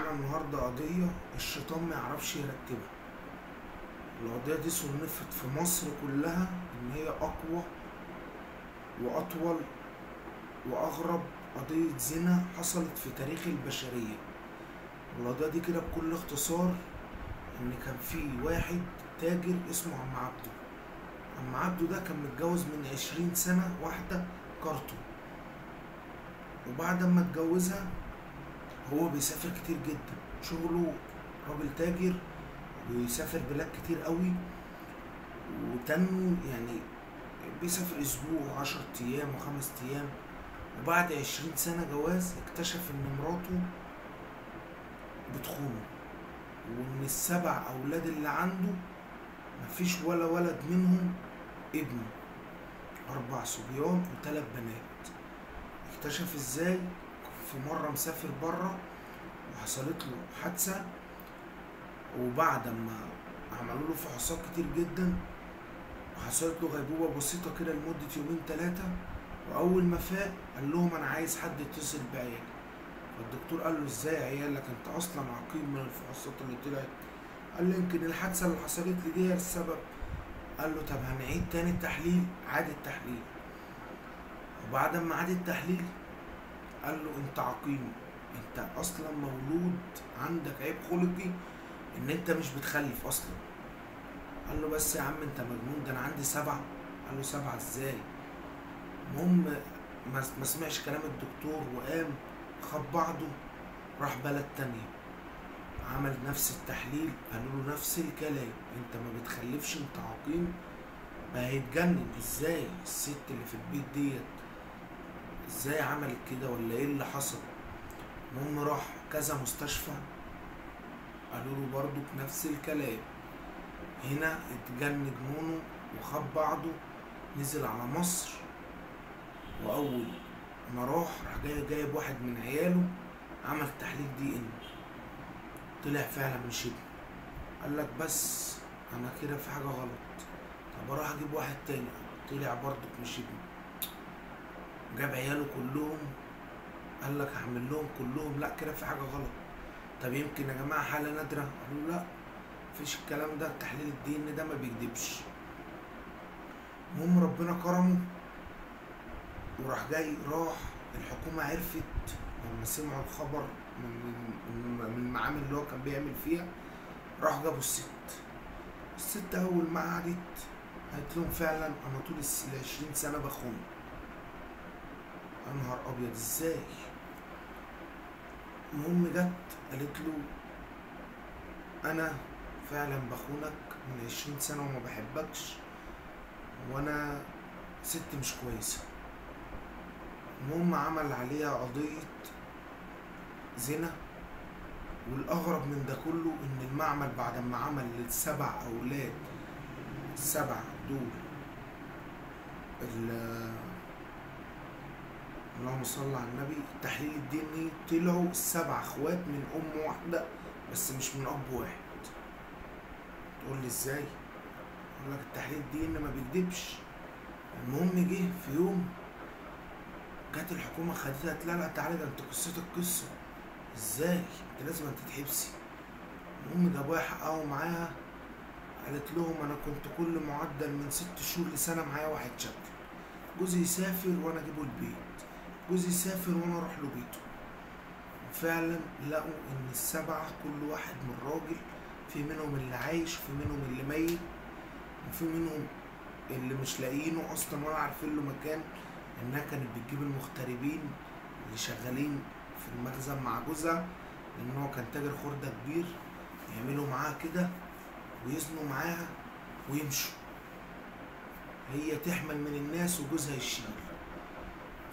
معانا النهارده قضية الشيطان ما يعرفش يرتبها. القضية دي صنفت في مصر كلها إن هي أقوى وأطول وأغرب قضية زنا حصلت في تاريخ البشرية. القضية دي كده بكل اختصار إن كان في واحد تاجر اسمه عم عبده. عم عبده ده كان متجوز من 20 سنة واحدة كارتو، وبعد ما اتجوزها هو بيسافر كتير جدا، شغله راجل تاجر ويسافر بلاد كتير قوي، وتنه يعني بيسافر اسبوع 10 ايام و5 ايام. وبعد 20 سنة جواز اكتشف ان مراته بتخونه، وان ال7 اولاد اللي عنده مفيش ولا ولد منهم ابنه، 4 صبيان و3 بنات. اكتشف ازاي؟ في مرة مسافر برا وحصلت له حادثة، وبعد ما عملوا له فحوصات كتير جدا وحصلت له غيبوبة بسيطة كده لمدة 2-3 يوم، وأول ما فاق قال لهم أنا عايز حد يتصل بعيالي. فالدكتور قال له إزاي عيالك؟ أنت أصلا عقيم من الفحوصات اللي طلعت. قال له يمكن الحادثة اللي حصلت لي دي هي السبب. قال له طب هنعيد تاني التحليل. عاد التحليل، وبعد ما عاد التحليل قال له أنت عقيم، أنت أصلا مولود عندك عيب خلقي إن أنت مش بتخلف أصلا. قال له بس يا عم انت مجنون، ده انا عندي 7. قال له 7 ازاي؟ المهم ما سمعش كلام الدكتور وقام خد بعضه راح بلد تانية، عمل نفس التحليل، قالوا له نفس الكلام، انت ما بتخلفش، انت عقيم. بقى هيتجنن، ازاي الست اللي في البيت ديت ازاي عملت كده ولا ايه اللي حصل؟ المهم راح كذا مستشفى قالوا له برضه نفس الكلام. هنا اتجن جنونه وخد بعضه نزل على مصر، واول ما راح جايب واحد من عياله عمل تحليل DNA، طلع فعلا مش ابنه. قالك بس انا كده في حاجه غلط، طب اروح اجيب واحد تاني، طلع برضك مش ابنه. جاب عياله كلهم قالك هعمل لهم كلهم، لا كده في حاجه غلط. طب يمكن يا جماعه حاله نادره، قالوا لا مفيش الكلام ده، تحليل DNA ده ما بيكدبش. المهم ربنا كرمه وراح راح الحكومة عرفت لما سمعوا الخبر من المعامل اللي هو كان بيعمل فيها، راح جابوا الست أول ما قعدت قالت لهم فعلا أنا طول ال20 سنة بخون. يا نهار أبيض ازاي؟ المهم جت قالت له أنا فعلا بخونك من 20 سنة وما بحبكش، وانا ست مش كويسة. المهم عمل عليها قضية زنا، والاغرب من ده كله ان المعمل بعد ما عمل ل7 اولاد، ال7 دول اللهم صل على النبي، التحليل الديني طلعوا ال7 اخوات من ام واحدة بس مش من اب واحد. تقول لي ازاي؟ اقول لك التحليل الديني ما بيكدبش. المهم جه في يوم جت الحكومة خدتها، قالت لا تعالي ده انت قصتك قصة، ازاي؟ انت لازم تتحبسي. المهم جابوها حققوا معاها، قالت لهم انا كنت كل معدل من 6 شهور لسنة معايا واحد شكل، جوزي يسافر وانا اجيبه البيت، جوزي يسافر وانا اروح له بيته. وفعلا لقوا ان ال7 كل واحد من راجل، في منهم اللي عايش، في منهم اللي ميت، وفي منهم اللي مش لاقيينه اصلا ولا عارفين له مكان. انها كانت بتجيب المغتربين اللي شغالين في المخزن مع جوزها، لان هو كان تاجر خردة كبير، يعملوا معاها كده ويزنوا معاها ويمشوا، هي تحمل من الناس وجوزها يشيل.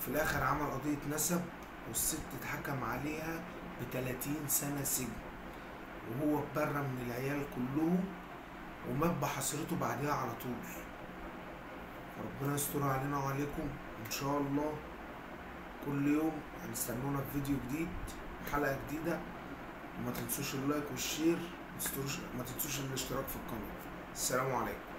في الاخر عمل قضية نسب، والست اتحكم عليها ب30 سنة سجن، وهو اتبرى من العيال كلهم ومات بحسرته بعدها على طول. ربنا يستر علينا وعليكم ان شاء الله. كل يوم هنستنونا في فيديو جديد وحلقة جديدة، وما تنسوش اللايك والشير، ما تنسوش الاشتراك في القناة. السلام عليكم.